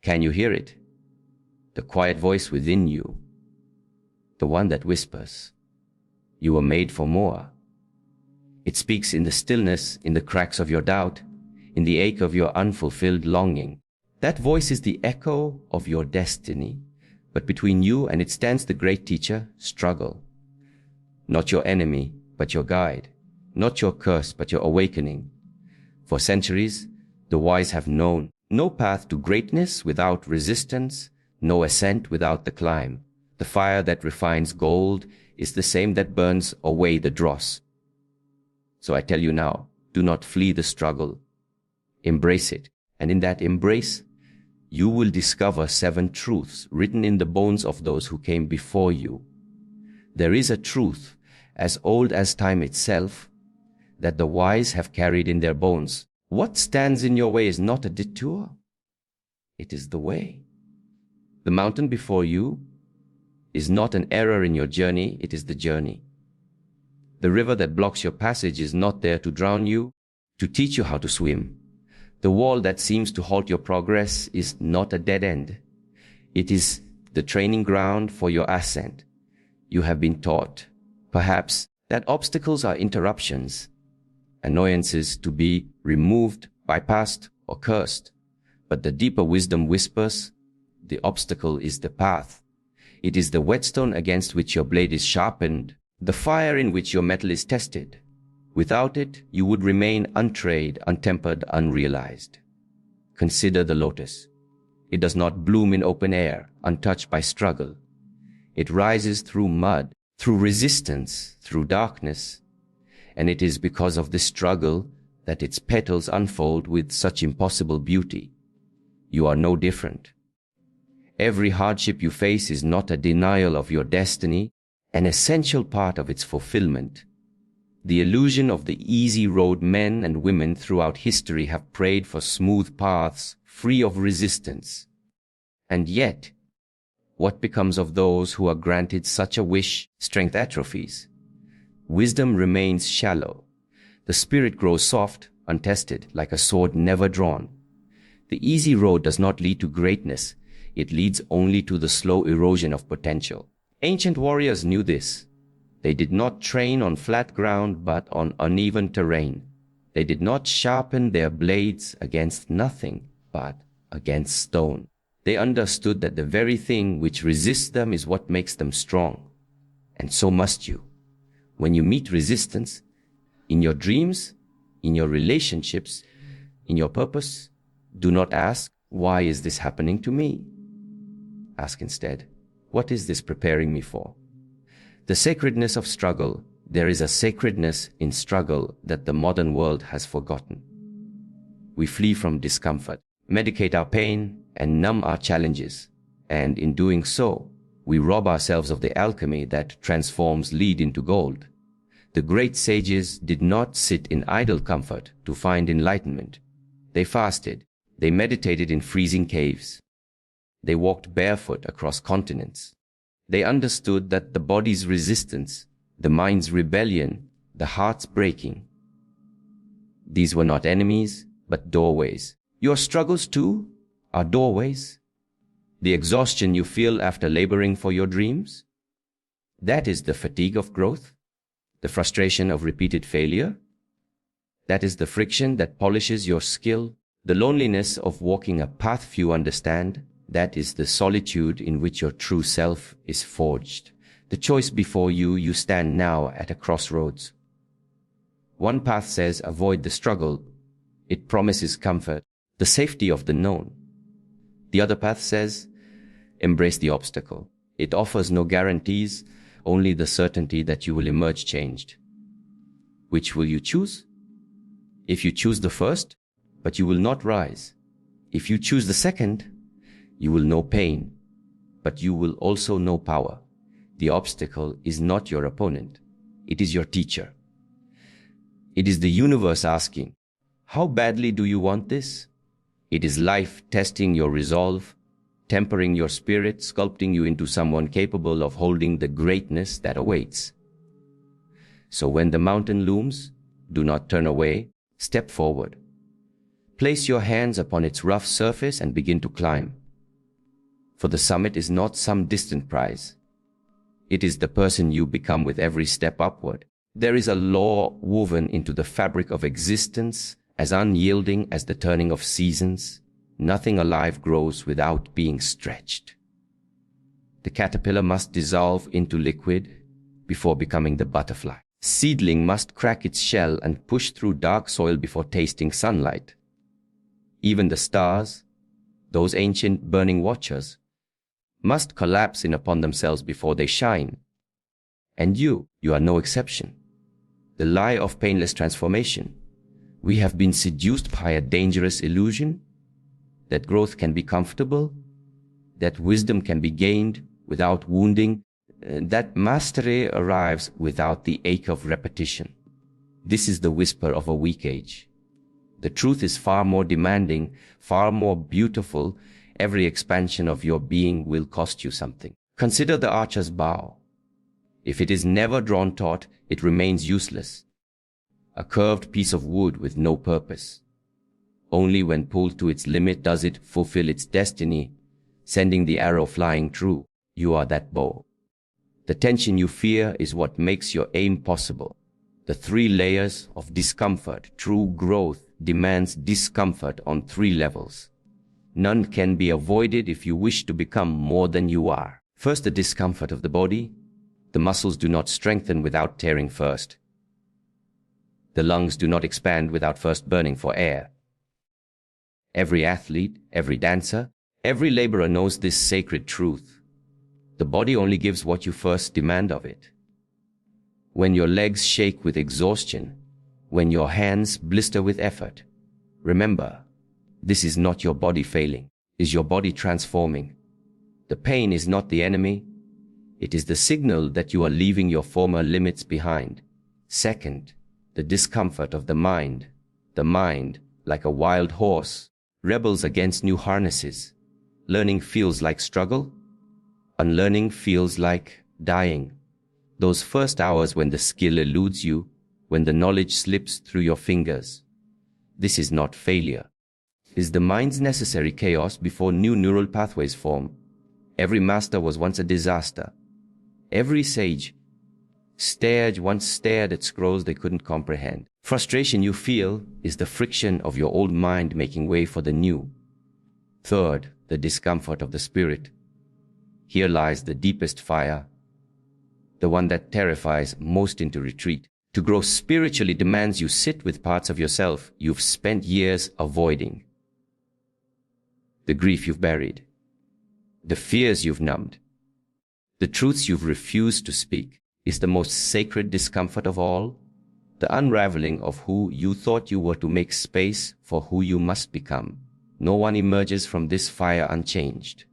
Can you hear it? The quiet voice within you, the one that whispers, "You were made for more." It speaks in the stillness, in the cracks of your doubt, in the ache of your unfulfilled longing. That voice is the echo of your destiny, but between you and it stands the great teacher, struggle. Not your enemy, but your guide. Not your curse, but your awakening. For centuries, the wise have known no path to greatness without resistance, no ascent without the climb. The fire that refines gold is the same that burns away the dross. So I tell you now, do not flee the struggle. Embrace it, and in that embrace, you will discover 7 truths written in the bones of those who came before you. There is a truth as old as time itself that the wise have carried in their bones. What stands in your way is not a detour. It is the way. The mountain before you is not an error in your journey, it is the journey. The river that blocks your passage is not there to drown you, to teach you how to swim. The wall that seems to halt your progress is not a dead end. It is the training ground for your ascent. You have been taught, perhaps, that obstacles are interruptions, annoyances to be removed, bypassed, or cursed. But the deeper wisdom whispers, the obstacle is the path. It is the whetstone against which your blade is sharpened, the fire in which your metal is tested. Without it, you would remain untrained, untempered, unrealized. Consider the lotus. It does not bloom in open air, untouched by struggle. It rises through mud, through resistance, through darkness. And it is because of this struggle that its petals unfold with such impossible beauty. You are no different. Every hardship you face is not a denial of your destiny, an essential part of its fulfillment. The illusion of the easy road men and women throughout history have prayed for smooth paths, free of resistance. And yet, what becomes of those who are granted such a wish? Strength atrophies. Wisdom remains shallow. The spirit grows soft, untested, like a sword never drawn. The easy road does not lead to greatness. It leads only to the slow erosion of potential. Ancient warriors knew this. They did not train on flat ground, but on uneven terrain. They did not sharpen their blades against nothing, but against stone. They understood that the very thing which resists them is what makes them strong. And so must you. When you meet resistance, in your dreams, in your relationships, in your purpose, do not ask, "Why is this happening to me?" Ask instead, "What is this preparing me for?" The sacredness of struggle, there is a sacredness in struggle that the modern world has forgotten. We flee from discomfort, medicate our pain, and numb our challenges. And in doing so, we rob ourselves of the alchemy that transforms lead into gold. The great sages did not sit in idle comfort to find enlightenment. They fasted. They meditated in freezing caves. They walked barefoot across continents. They understood that the body's resistance, the mind's rebellion, the heart's breaking, these were not enemies, but doorways. Your struggles too are doorways. The exhaustion you feel after laboring for your dreams, that is the fatigue of growth, the frustration of repeated failure. That is the friction that polishes your skill, the loneliness of walking a path few understand. That is the solitude in which your true self is forged. The choice before you, you stand now at a crossroads. One path says, avoid the struggle. It promises comfort, the safety of the known. The other path says, embrace the obstacle. It offers no guarantees, only the certainty that you will emerge changed. Which will you choose? If you choose the first, but you will not rise. If you choose the second, you will know pain, but you will also know power. The obstacle is not your opponent. It is your teacher. It is the universe asking, how badly do you want this? It is life testing your resolve, tempering your spirit, sculpting you into someone capable of holding the greatness that awaits. So when the mountain looms, do not turn away, step forward. Place your hands upon its rough surface and begin to climb. For the summit is not some distant prize. It is the person you become with every step upward. There is a law woven into the fabric of existence, as unyielding as the turning of seasons. Nothing alive grows without being stretched. The caterpillar must dissolve into liquid before becoming the butterfly. Seedling must crack its shell and push through dark soil before tasting sunlight. Even the stars, those ancient burning watchers, must collapse in upon themselves before they shine. And you are no exception. The lie of painless transformation. We have been seduced by a dangerous illusion that growth can be comfortable, that wisdom can be gained without wounding, that mastery arrives without the ache of repetition. This is the whisper of a weak age. The truth is far more demanding, far more beautiful. Every expansion of your being will cost you something. Consider the archer's bow. If it is never drawn taut, it remains useless. A curved piece of wood with no purpose. Only when pulled to its limit does it fulfill its destiny, sending the arrow flying true. You are that bow. The tension you fear is what makes your aim possible. The 3 layers of discomfort. True growth demands discomfort on 3 levels. None can be avoided if you wish to become more than you are. First, the discomfort of the body. The muscles do not strengthen without tearing first. The lungs do not expand without first burning for air. Every athlete, every dancer, every laborer knows this sacred truth. The body only gives what you first demand of it. When your legs shake with exhaustion, when your hands blister with effort, remember, this is not your body failing, it is your body transforming. The pain is not the enemy, it is the signal that you are leaving your former limits behind. Second, the discomfort of the mind. The mind, like a wild horse, rebels against new harnesses. Learning feels like struggle. Unlearning feels like dying. Those first hours when the skill eludes you, when the knowledge slips through your fingers. This is not failure. It is the mind's necessary chaos before new neural pathways form. Every master was once a disaster. Every sage once stared at scrolls they couldn't comprehend. Frustration you feel is the friction of your old mind making way for the new. Third, the discomfort of the spirit. Here lies the deepest fire, the one that terrifies most into retreat. To grow spiritually demands you sit with parts of yourself you've spent years avoiding. The grief you've buried, the fears you've numbed, the truths you've refused to speak. Is the most sacred discomfort of all, the unraveling of who you thought you were to make space for who you must become. No one emerges from this fire unchanged,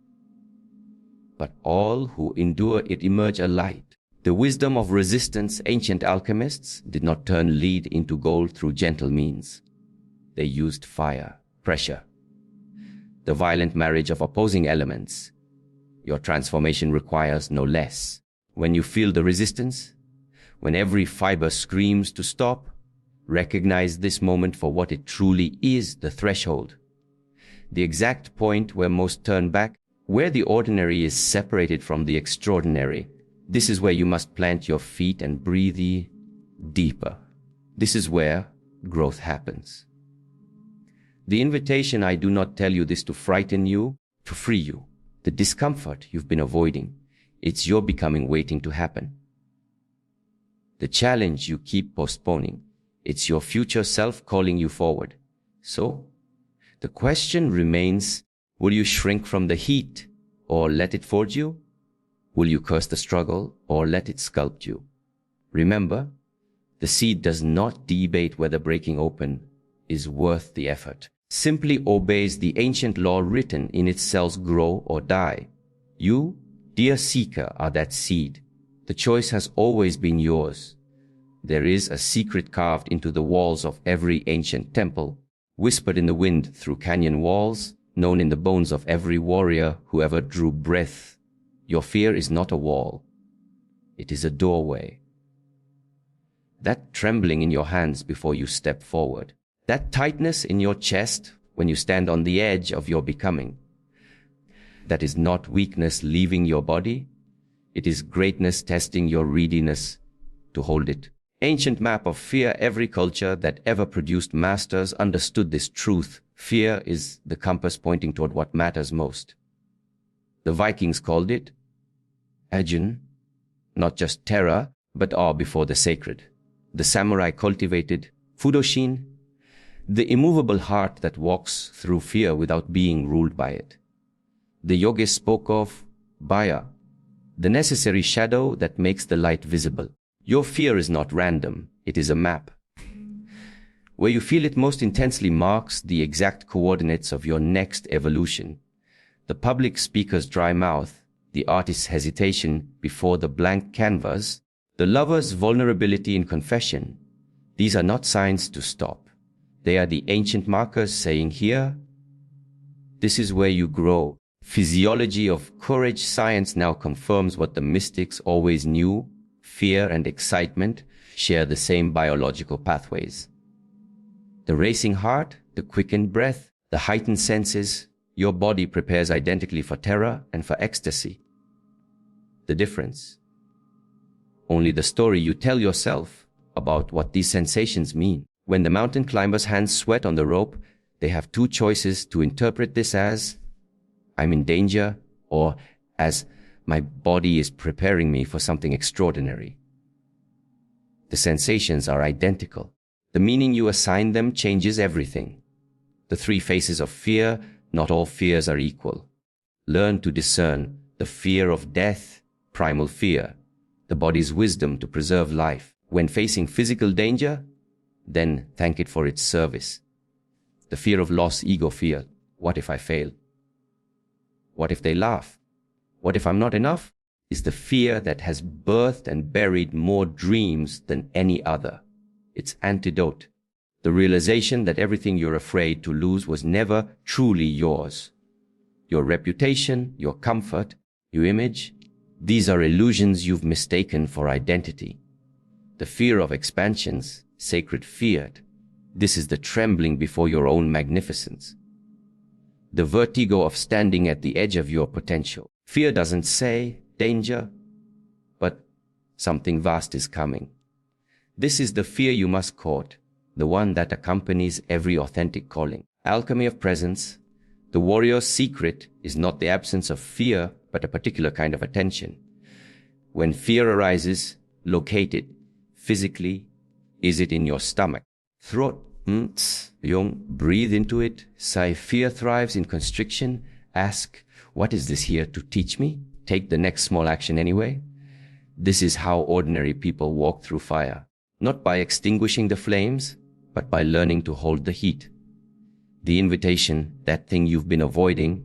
but all who endure it emerge alight. The wisdom of resistance. Ancient alchemists did not turn lead into gold through gentle means. They used fire, pressure, the violent marriage of opposing elements. Your transformation requires no less. When you feel the resistance, when every fiber screams to stop, recognize this moment for what it truly is, the threshold. The exact point where most turn back, where the ordinary is separated from the extraordinary. This is where you must plant your feet and breathe deeper. This is where growth happens. The invitation, I do not tell you this to frighten you, to free you. The discomfort you've been avoiding, it's your becoming waiting to happen. The challenge you keep postponing, it's your future self calling you forward. So, the question remains, will you shrink from the heat or let it forge you? Will you curse the struggle or let it sculpt you? Remember, the seed does not debate whether breaking open is worth the effort. Simply obeys the ancient law written in its cells: grow or die. You, dear seeker, are that seed. The choice has always been yours. There is a secret carved into the walls of every ancient temple, whispered in the wind through canyon walls, known in the bones of every warrior who ever drew breath. Your fear is not a wall. It is a doorway. That trembling in your hands before you step forward, that tightness in your chest when you stand on the edge of your becoming, That is not weakness leaving your body. It is greatness testing your readiness to hold it. Ancient map of fear. Every culture that ever produced masters understood this truth. Fear is the compass pointing toward what matters most. The Vikings called it Ajun, not just terror, but awe before the sacred. The samurai cultivated Fudoshin, the immovable heart that walks through fear without being ruled by it. The yogis spoke of Bhaya, the necessary shadow that makes the light visible. Your fear is not random, it is a map. Where you feel it most intensely marks the exact coordinates of your next evolution. The public speaker's dry mouth, the artist's hesitation before the blank canvas, the lover's vulnerability in confession. These are not signs to stop. They are the ancient markers saying, here, this is where you grow. Physiology of courage science now confirms what the mystics always knew. Fear and excitement share the same biological pathways. The racing heart, the quickened breath, the heightened senses, your body prepares identically for terror and for ecstasy. The difference? Only the story you tell yourself about what these sensations mean. When the mountain climber's hands sweat on the rope, they have two choices to interpret this as, I'm in danger, or as my body is preparing me for something extraordinary. The sensations are identical. The meaning you assign them changes everything. The three faces of fear. Not all fears are equal. Learn to discern the fear of death, primal fear, the body's wisdom to preserve life. When facing physical danger, then thank it for its service. The fear of loss, ego fear. What if I fail? What if they laugh? What if I'm not enough? Is the fear that has birthed and buried more dreams than any other. Its antidote. The realization that everything you're afraid to lose was never truly yours. Your reputation, your comfort, your image, these are illusions you've mistaken for identity. The fear of expansions, sacred fear. This is the trembling before your own magnificence. The vertigo of standing at the edge of your potential. Fear doesn't say danger, but something vast is coming. This is the fear you must court, the one that accompanies every authentic calling. Alchemy of presence. The warrior's secret is not the absence of fear, but a particular kind of attention. When fear arises, locate it. Physically, is it in your stomach? Throat. Breathe into it. Sigh. Fear thrives in constriction. Ask, what is this here to teach me? Take the next small action anyway. This is how ordinary people walk through fire. Not by extinguishing the flames, but by learning to hold the heat. The invitation, that thing you've been avoiding,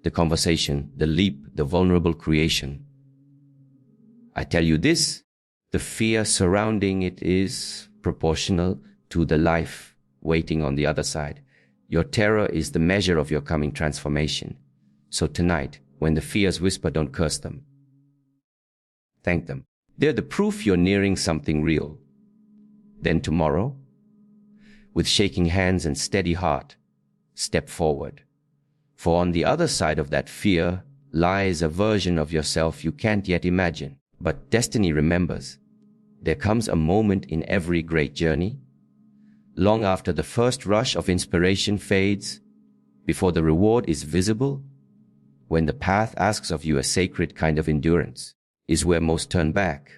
the conversation, the leap, the vulnerable creation. I tell you this, the fear surrounding it is proportional to the life waiting on the other side. Your terror is the measure of your coming transformation. So tonight, when the fears whisper, don't curse them. Thank them. They're the proof you're nearing something real. Then tomorrow, with shaking hands and steady heart, step forward. For on the other side of that fear lies a version of yourself you can't yet imagine. But destiny remembers. There comes a moment in every great journey, long after the first rush of inspiration fades, before the reward is visible, when the path asks of you a sacred kind of endurance, is where most turn back.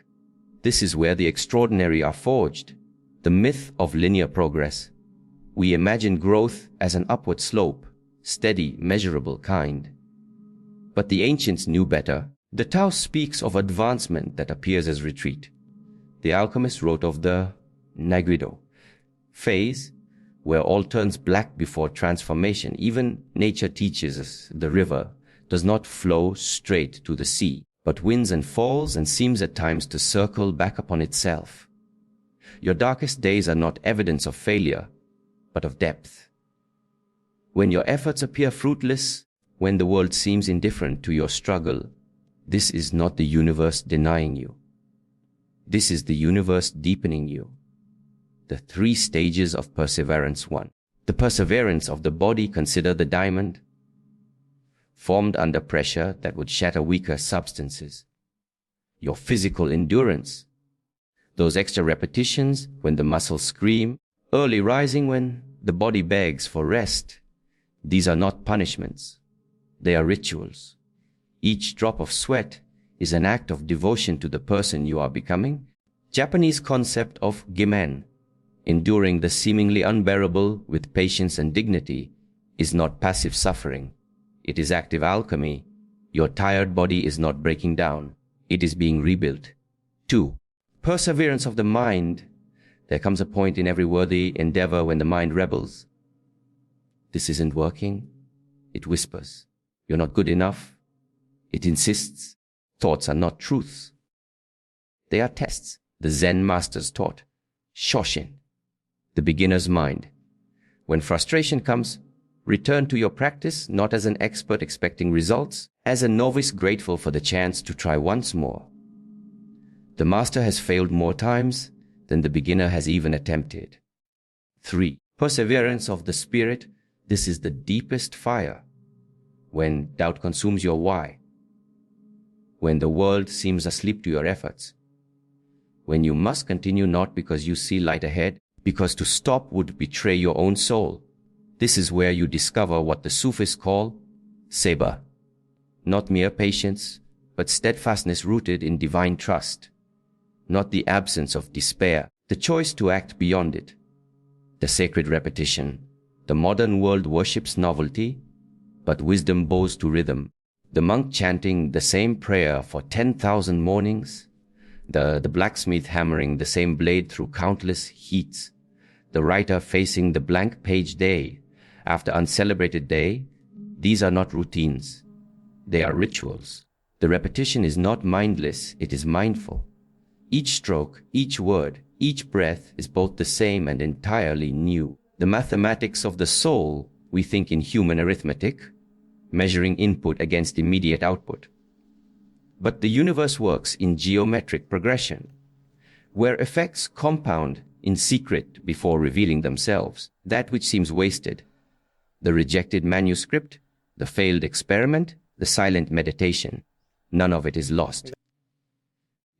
This is where the extraordinary are forged. The myth of linear progress. We imagine growth as an upward slope, steady, measurable kind. But the ancients knew better. The Tao speaks of advancement that appears as retreat. The alchemist wrote of the Naguido phase, where all turns black before transformation. Even nature teaches us the river does not flow straight to the sea, but winds and falls and seems at times to circle back upon itself. Your darkest days are not evidence of failure, but of depth. When your efforts appear fruitless, when the world seems indifferent to your struggle, this is not the universe denying you. This is the universe deepening you. The 3 stages of perseverance. 1. The perseverance of the body. Consider the diamond. formed under pressure that would shatter weaker substances. Your physical endurance, those extra repetitions when the muscles scream, early rising when the body begs for rest. These are not punishments. They are rituals. Each drop of sweat is an act of devotion to the person you are becoming. Japanese concept of gimen, enduring the seemingly unbearable with patience and dignity, is not passive suffering. It is active alchemy. Your tired body is not breaking down. It is being rebuilt. 2. Perseverance of the mind. There comes a point in every worthy endeavor when the mind rebels. This isn't working. It whispers. You're not good enough. It insists. Thoughts are not truths. They are tests. The Zen masters taught. Shoshin, the beginner's mind. When frustration comes, return to your practice not as an expert expecting results, as a novice grateful for the chance to try once more. The master has failed more times than the beginner has even attempted. 3. Perseverance of the spirit. This is the deepest fire. When doubt consumes your why. When the world seems asleep to your efforts. When you must continue not because you see light ahead, because to stop would betray your own soul. This is where you discover what the Sufis call sabr. Not mere patience, but steadfastness rooted in divine trust. Not the absence of despair, the choice to act beyond it. The sacred repetition. The modern world worships novelty, but wisdom bows to rhythm. The monk chanting the same prayer for 10,000 mornings, the blacksmith hammering the same blade through countless heats, the writer facing the blank page day after uncelebrated day. These are not routines. They are rituals. The repetition is not mindless, it is mindful. Each stroke, each word, each breath is both the same and entirely new. The mathematics of the soul, we think in human arithmetic, measuring input against immediate output. But the universe works in geometric progression, where effects compound in secret before revealing themselves. That which seems wasted, the rejected manuscript, the failed experiment, the silent meditation, none of it is lost.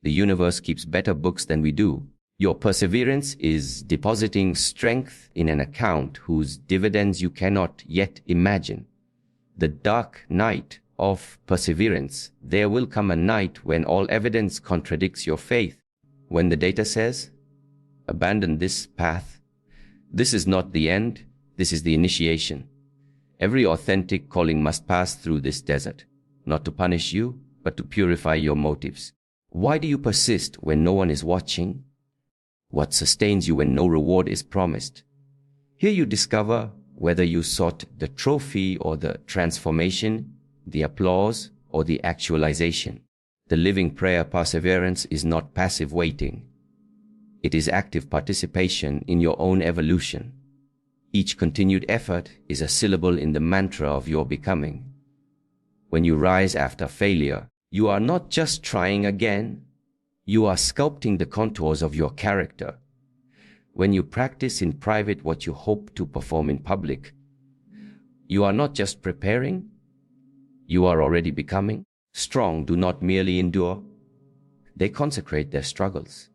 The universe keeps better books than we do. Your perseverance is depositing strength in an account whose dividends you cannot yet imagine. The dark night of perseverance. There will come a night when all evidence contradicts your faith. When the data says, abandon this path. This is not the end. This is the initiation. Every authentic calling must pass through this desert, not to punish you, but to purify your motives. Why do you persist when no one is watching? What sustains you when no reward is promised? Here you discover whether you sought the trophy or the transformation, the applause or the actualization. The living prayer perseverance is not passive waiting. It is active participation in your own evolution. Each continued effort is a syllable in the mantra of your becoming. When you rise after failure, you are not just trying again, you are sculpting the contours of your character. When you practice in private what you hope to perform in public, you are not just preparing, you are already becoming. Strong do not merely endure, they consecrate their struggles.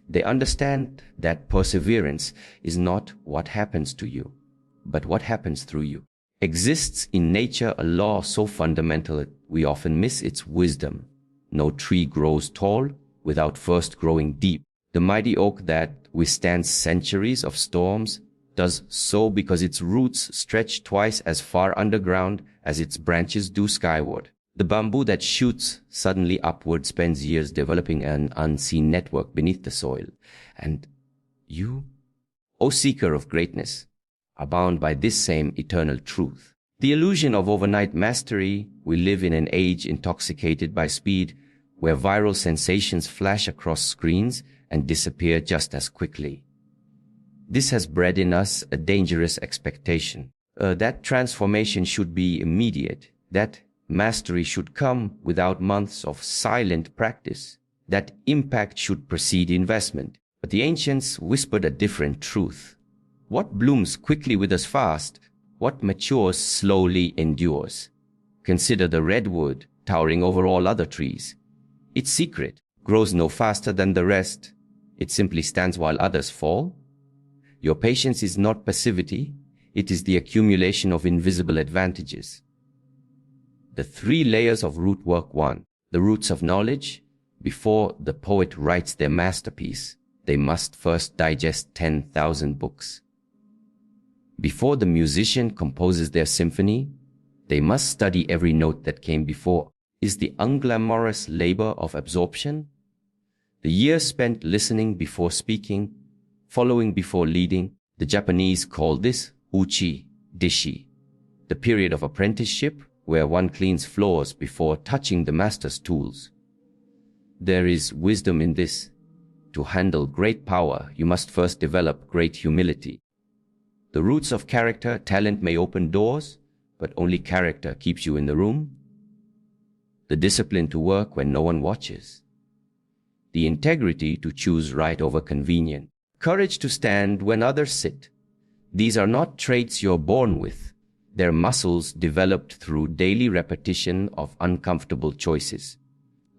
They understand that perseverance is not what happens to you, but what happens through you. Exists in nature a law so fundamental that we often miss its wisdom. No tree grows tall without first growing deep. The mighty oak that withstands centuries of storms does so because its roots stretch twice as far underground as its branches do skyward. The bamboo that shoots suddenly upward spends years developing an unseen network beneath the soil. And you, O seeker of greatness, are bound by this same eternal truth. The illusion of overnight mastery. We live in an age intoxicated by speed, where viral sensations flash across screens and disappear just as quickly. This has bred in us a dangerous expectation. That transformation should be immediate, that mastery should come without months of silent practice, that impact should precede investment. But the ancients whispered a different truth. What blooms quickly withers fast, what matures slowly endures. Consider the redwood towering over all other trees. Its secret: grows no faster than the rest. It simply stands while others fall. Your patience is not passivity, it is the accumulation of invisible advantages. The 3 layers of root work. 1. The roots of knowledge. Before the poet writes their masterpiece, they must first digest 10,000 books. Before the musician composes their symphony, they must study every note that came before. Is the unglamorous labor of absorption. The years spent listening before speaking, following before leading. The Japanese call this uchi dishi, the period of apprenticeship where one cleans floors before touching the master's tools. There is wisdom in this. To handle great power, you must first develop great humility. The roots of character. Talent may open doors, but only character keeps you in the room. The discipline to work when no one watches. The integrity to choose right over convenient. Courage to stand when others sit. These are not traits you're born with. They're muscles developed through daily repetition of uncomfortable choices.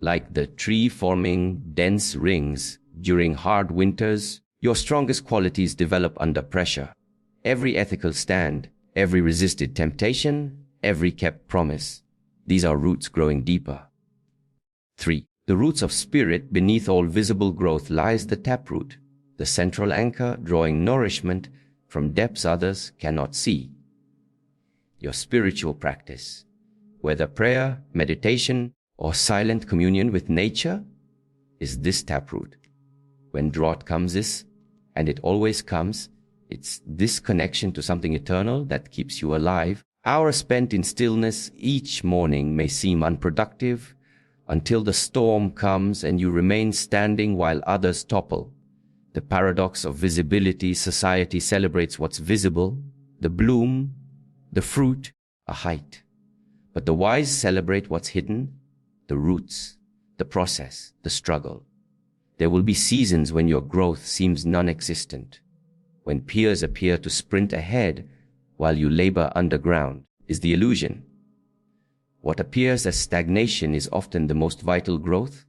Like the tree forming dense rings during hard winters, your strongest qualities develop under pressure. Every ethical stand, every resisted temptation, every kept promise. These are roots growing deeper. 3. The roots of spirit. Beneath all visible growth lies the taproot, the central anchor drawing nourishment from depths others cannot see. Your spiritual practice, whether prayer, meditation, or silent communion with nature, is this taproot. When drought comes, and it always comes, it's this connection to something eternal that keeps you alive. Hours spent in stillness each morning may seem unproductive until the storm comes and you remain standing while others topple. The paradox of visibility. Society celebrates what's visible, the bloom, the fruit, a height. But the wise celebrate what's hidden, the roots, the process, the struggle. There will be seasons when your growth seems non-existent, when peers appear to sprint ahead while you labor underground. Is the illusion. What appears as stagnation is often the most vital growth,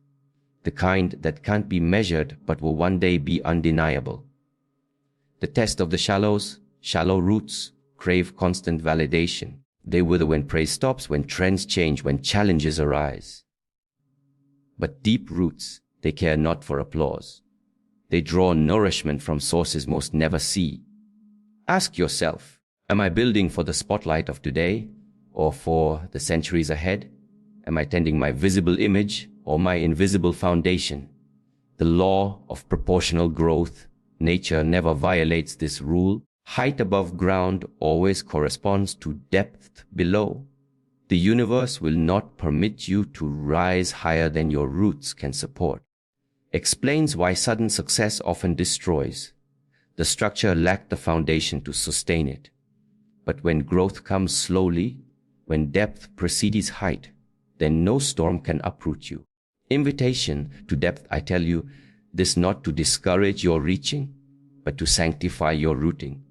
the kind that can't be measured but will one day be undeniable. The test of the shallows. Shallow roots crave constant validation. They wither when praise stops, when trends change, when challenges arise. But deep roots, they care not for applause. They draw nourishment from sources most never see. Ask yourself, am I building for the spotlight of today or for the centuries ahead? Am I tending my visible image or my invisible foundation? The law of proportional growth. Nature never violates this rule. Height above ground always corresponds to depth below. The universe will not permit you to rise higher than your roots can support. Explains why sudden success often destroys. The structure lacked the foundation to sustain it. But when growth comes slowly, when depth precedes height, then no storm can uproot you. Invitation to depth. I tell you this not to discourage your reaching, but to sanctify your rooting.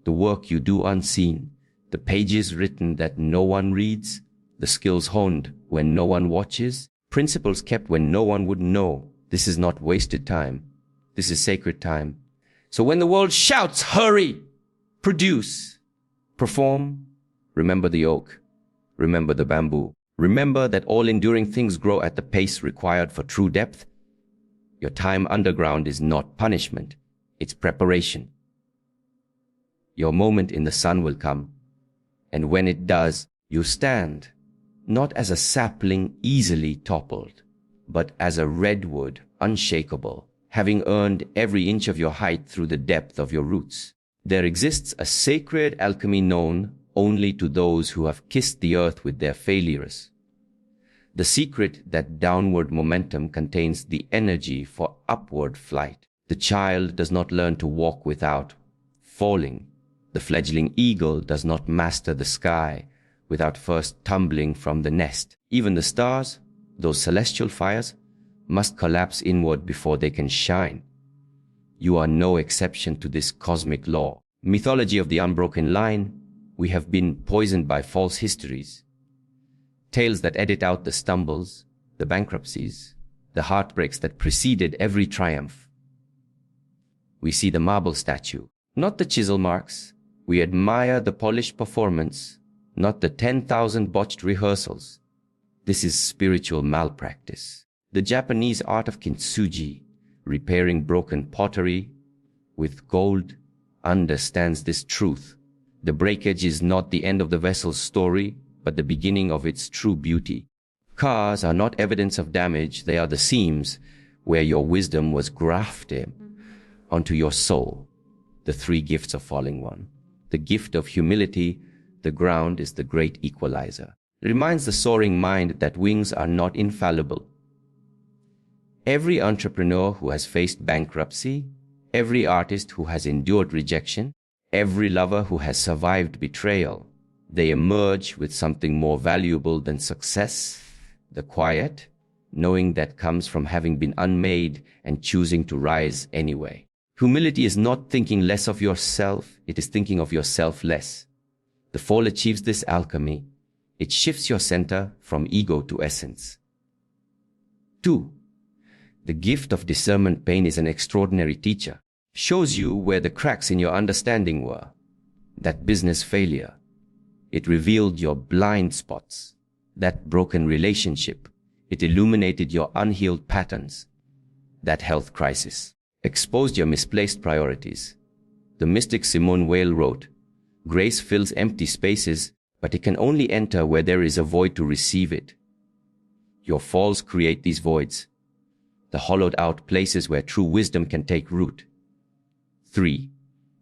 The work you do unseen, the pages written that no one reads, the skills honed when no one watches, principles kept when no one would know. This is not wasted time. This is sacred time. So when the world shouts, hurry, produce, perform, remember the oak, remember the bamboo. Remember that all enduring things grow at the pace required for true depth. Your time underground is not punishment, it's preparation. Your moment in the sun will come, and when it does, you stand, not as a sapling easily toppled, but as a redwood, unshakable, having earned every inch of your height through the depth of your roots. There exists a sacred alchemy known only to those who have kissed the earth with their failures. The secret that downward momentum contains the energy for upward flight. The child does not learn to walk without falling. The fledgling eagle does not master the sky without first tumbling from the nest. Even the stars, those celestial fires, must collapse inward before they can shine. You are no exception to this cosmic law. Mythology of the unbroken line. We have been poisoned by false histories. tales that edit out the stumbles, the bankruptcies, the heartbreaks that preceded every triumph. We see the marble statue, not the chisel marks. We admire the polished performance, not the 10,000 botched rehearsals. This is spiritual malpractice. The Japanese art of kintsugi, repairing broken pottery with gold, understands this truth. The breakage is not the end of the vessel's story, but the beginning of its true beauty. Scars are not evidence of damage, they are the seams where your wisdom was grafted onto your soul. The three gifts of falling one. The gift of humility, the ground is the great equalizer. It reminds the soaring mind that wings are not infallible. Every entrepreneur who has faced bankruptcy, every artist who has endured rejection, every lover who has survived betrayal, they emerge with something more valuable than success, the quiet, knowing that comes from having been unmade and choosing to rise anyway. Humility is not thinking less of yourself, it is thinking of yourself less. The fall achieves this alchemy. It shifts your center from ego to essence. 2. The gift of discernment pain is an extraordinary teacher. Shows you where the cracks in your understanding were. That business failure. It revealed your blind spots. That broken relationship. It illuminated your unhealed patterns. That health crisis exposed your misplaced priorities. The mystic Simone Weil wrote, "Grace fills empty spaces, but it can only enter where there is a void to receive it." Your falls create these voids, the hollowed out places where true wisdom can take root. 3.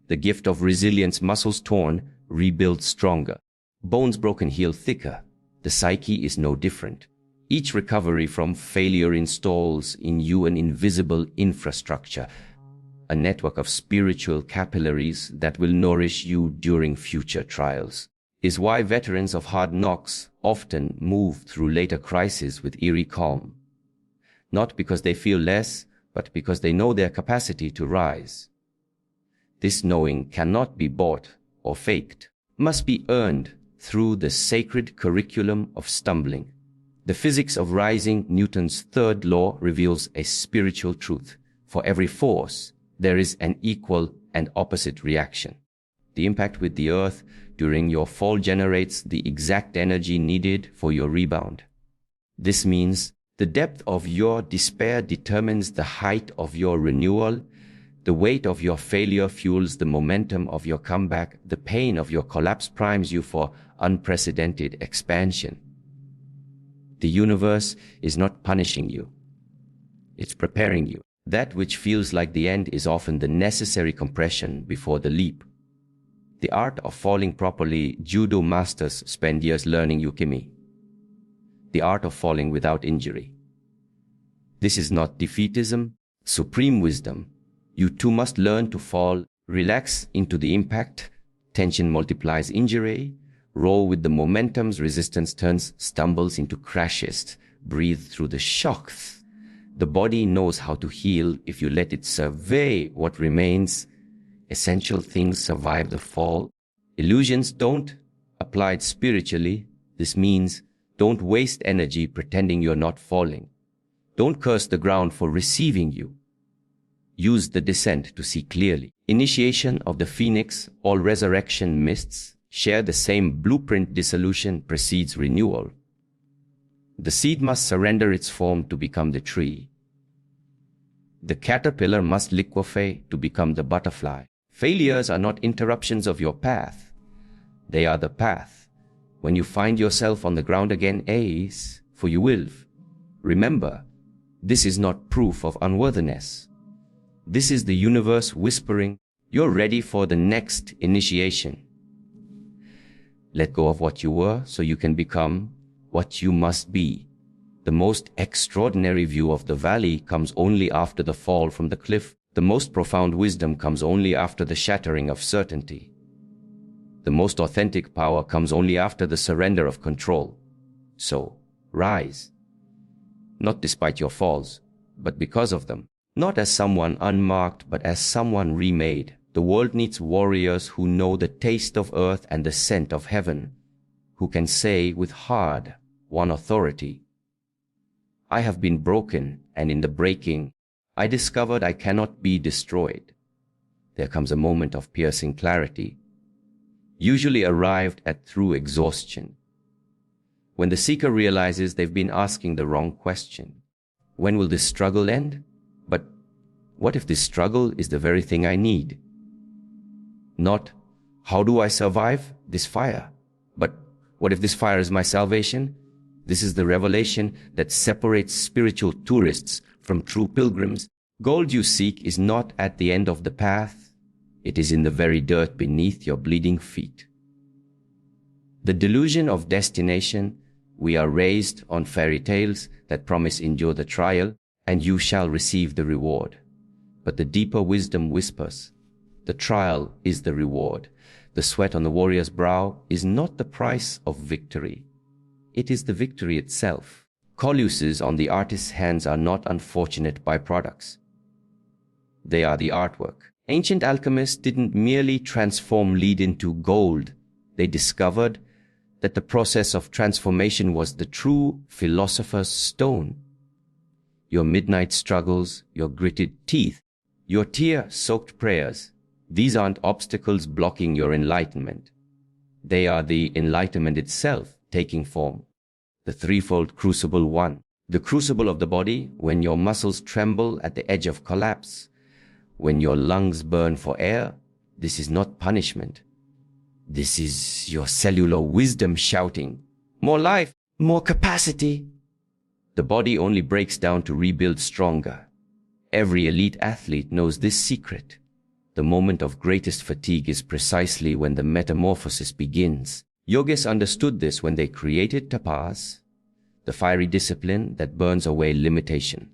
The gift of resilience. Muscles torn, rebuild stronger. Bones broken, heal thicker. The psyche is no different. Each recovery from failure installs in you an invisible infrastructure, a network of spiritual capillaries that will nourish you during future trials. Is why veterans of hard knocks often move through later crises with eerie calm. Not because they feel less, but because they know their capacity to rise. This knowing cannot be bought or faked, must be earned through the sacred curriculum of stumbling. The physics of rising, Newton's third law, reveals a spiritual truth. For every force, there is an equal and opposite reaction. The impact with the earth during your fall generates the exact energy needed for your rebound. This means the depth of your despair determines the height of your renewal. The weight of your failure fuels the momentum of your comeback. The pain of your collapse primes you for unprecedented expansion. The universe is not punishing you. It's preparing you. That which feels like the end is often the necessary compression before the leap. The art of falling properly. Judo masters spend years learning yukimi. The art of falling without injury. This is not defeatism, supreme wisdom. You too must learn to fall, relax into the impact. Tension multiplies injury. Roll with the momentums, resistance turns stumbles into crashes. Breathe through the shocks. The body knows how to heal if you let it survey what remains. Essential things survive the fall. Illusions don't. Applied spiritually, this means don't waste energy pretending you're not falling. Don't curse the ground for receiving you. Use the descent to see clearly. Initiation of the phoenix, all resurrection mists share the same blueprint. Dissolution precedes renewal. The seed must surrender its form to become the tree. The caterpillar must liquefy to become the butterfly. Failures are not interruptions of your path. They are the path. When you find yourself on the ground again, ace, for you will. Remember, this is not proof of unworthiness. This is the universe whispering, you're ready for the next initiation. Let go of what you were so you can become what you must be. The most extraordinary view of the valley comes only after the fall from the cliff. The most profound wisdom comes only after the shattering of certainty. The most authentic power comes only after the surrender of control. So, rise. Not despite your falls, but because of them. Not as someone unmarked, but as someone remade. The world needs warriors who know the taste of earth and the scent of heaven, who can say with heart, one authority. I have been broken, and in the breaking, I discovered I cannot be destroyed. There comes a moment of piercing clarity, usually arrived at through exhaustion, when the seeker realizes they've been asking the wrong question. When will this struggle end? But what if this struggle is the very thing I need? Not, how do I survive this fire? But what if this fire is my salvation? This is the revelation that separates spiritual tourists from true pilgrims. Gold you seek is not at the end of the path. It is in the very dirt beneath your bleeding feet. The delusion of destination, we are raised on fairy tales that promise endure the trial, and you shall receive the reward. But the deeper wisdom whispers, the trial is the reward. The sweat on the warrior's brow is not the price of victory. It is the victory itself. Colossus on the artist's hands are not unfortunate byproducts. They are the artwork. Ancient alchemists didn't merely transform lead into gold. They discovered that the process of transformation was the true philosopher's stone. Your midnight struggles, your gritted teeth, your tear-soaked prayers, these aren't obstacles blocking your enlightenment. They are the enlightenment itself taking form. The threefold crucible. 1. The crucible of the body, when your muscles tremble at the edge of collapse, when your lungs burn for air. This is not punishment. This is your cellular wisdom shouting, more life, more capacity. The body only breaks down to rebuild stronger. Every elite athlete knows this secret. The moment of greatest fatigue is precisely when the metamorphosis begins. Yogis understood this when they created tapas, the fiery discipline that burns away limitation.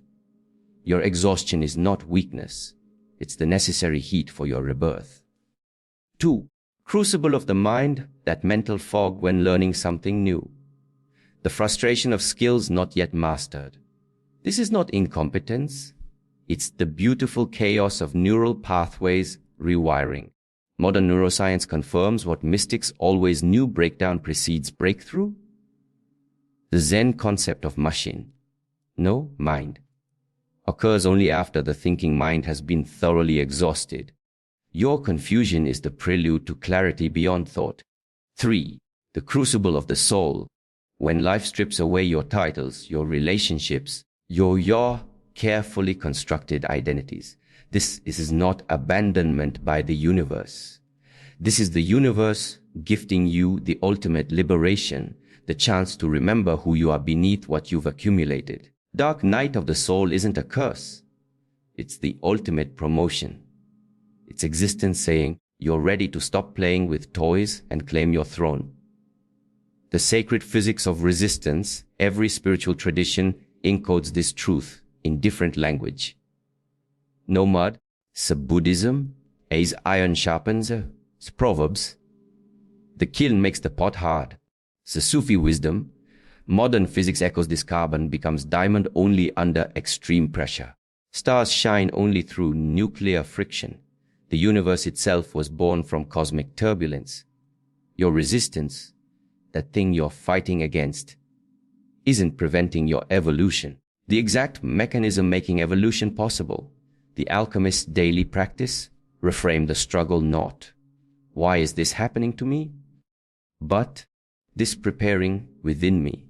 Your exhaustion is not weakness. It's the necessary heat for your rebirth. 2. Crucible of the mind, that mental fog when learning something new. The frustration of skills not yet mastered. This is not incompetence. It's the beautiful chaos of neural pathways rewiring. Modern neuroscience confirms what mystics always knew: breakdown precedes breakthrough. The Zen concept of machine, no mind, occurs only after the thinking mind has been thoroughly exhausted. Your confusion is the prelude to clarity beyond thought. 3. The crucible of the soul, when life strips away your titles, your relationships, your carefully constructed identities. This is not abandonment by the universe. This is the universe gifting you the ultimate liberation, the chance to remember who you are beneath what you've accumulated. Dark night of the soul isn't a curse. It's the ultimate promotion. It's existence saying, you're ready to stop playing with toys and claim your throne. The sacred physics of resistance, every spiritual tradition encodes this truth in different language. No mud, Buddhism, as iron sharpens, Proverbs. The kiln makes the pot hard. Sufi wisdom, modern physics echoes this: carbon becomes diamond only under extreme pressure. Stars shine only through nuclear friction. The universe itself was born from cosmic turbulence. Your resistance, that thing you're fighting against, isn't preventing your evolution. The exact mechanism making evolution possible, the alchemist's daily practice, reframe the struggle not. Why is this happening to me? But this preparing within me.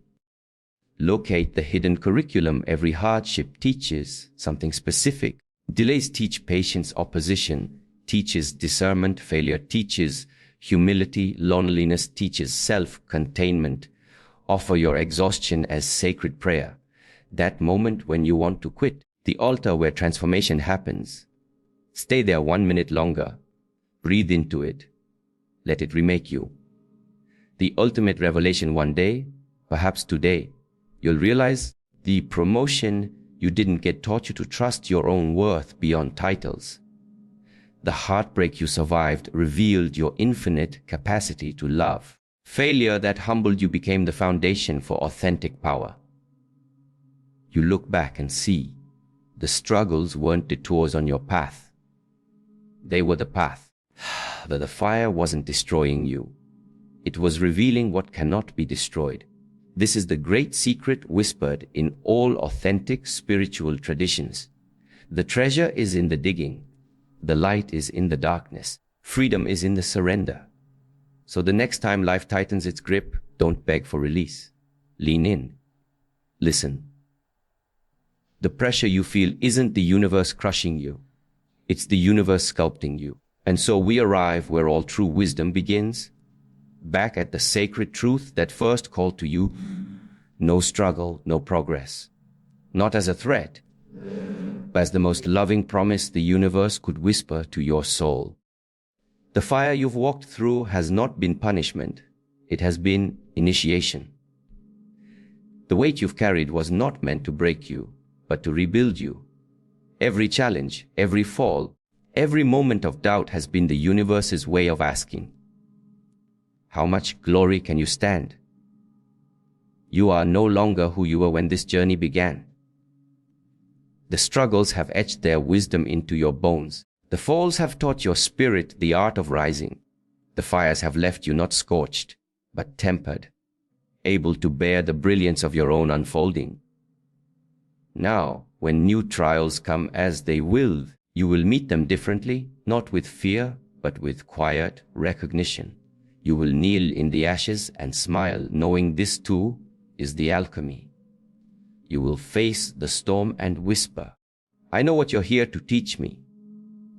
Locate the hidden curriculum. Every hardship teaches something specific. Delays teach patience, opposition teaches discernment, failure teaches humility, loneliness teaches self-containment. Offer your exhaustion as sacred prayer. That moment when you want to quit, the altar where transformation happens. Stay there 1 minute longer. Breathe into it. Let it remake you. The ultimate revelation one day, perhaps today, you'll realize the promotion you didn't get taught you to trust your own worth beyond titles. The heartbreak you survived revealed your infinite capacity to love. Failure that humbled you became the foundation for authentic power. You look back and see the struggles weren't detours on your path. They were the path. The fire wasn't destroying you. It was revealing what cannot be destroyed. This is the great secret whispered in all authentic spiritual traditions. The treasure is in the digging. The light is in the darkness. Freedom is in the surrender. So the next time life tightens its grip, don't beg for release. Lean in. Listen. The pressure you feel isn't the universe crushing you. It's the universe sculpting you. And so we arrive where all true wisdom begins, back at the sacred truth that first called to you. No struggle, no progress. Not as a threat, but as the most loving promise the universe could whisper to your soul. The fire you've walked through has not been punishment. It has been initiation. The weight you've carried was not meant to break you, but to rebuild you. Every challenge, every fall, every moment of doubt has been the universe's way of asking, how much glory can you stand? You are no longer who you were when this journey began. The struggles have etched their wisdom into your bones. The falls have taught your spirit the art of rising. The fires have left you not scorched, but tempered, able to bear the brilliance of your own unfolding. Now, when new trials come as they will, you will meet them differently, not with fear, but with quiet recognition. You will kneel in the ashes and smile, knowing this too is the alchemy. You will face the storm and whisper, I know what you're here to teach me.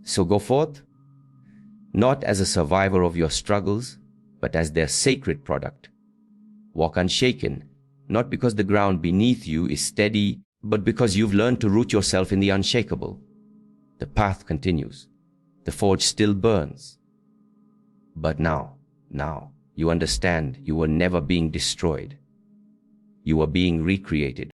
So go forth, not as a survivor of your struggles, but as their sacred product. Walk unshaken, not because the ground beneath you is steady, but because you've learned to root yourself in the unshakable. The path continues. The forge still burns. But now, you understand you were never being destroyed. You were being recreated.